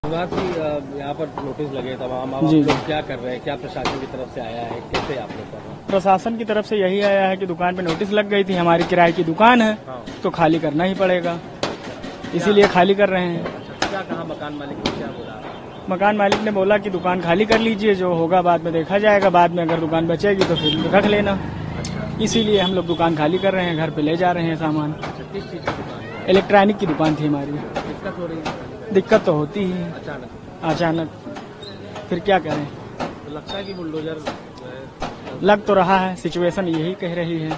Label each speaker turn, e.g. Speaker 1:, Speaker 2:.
Speaker 1: विभाग की यहाँ पर नोटिस लगे तमाम, अब आप लोग क्या कर रहे हैं, क्या प्रशासन की तरफ से आया है, कैसे आप लोग कर रहे हैं?
Speaker 2: प्रशासन की तरफ से यही आया है कि दुकान पे नोटिस लग गई थी, हमारी किराए की दुकान है तो खाली करना ही पड़ेगा, इसीलिए खाली कर रहे हैं।
Speaker 1: क्या कहा मकान मालिक ने, क्या बोला?
Speaker 2: मकान मालिक ने बोला कि दुकान खाली कर लीजिए, जो होगा बाद में देखा जाएगा, बाद में अगर दुकान बचेगी तो फिर रख लेना। इसीलिए हम लोग दुकान खाली कर रहे हैं, घर पे ले जा रहे हैं सामान।
Speaker 1: किस चीज की दुकान है?
Speaker 2: इलेक्ट्रॉनिक की दुकान थी हमारी।
Speaker 1: दिक्कत हो रही है?
Speaker 2: दिक्कत तो होती ही है
Speaker 1: अचानक
Speaker 2: फिर क्या करें।
Speaker 1: तो लगता है कि बुलडोजर जो है
Speaker 2: लग तो रहा है, सिचुएशन यही कह रही है।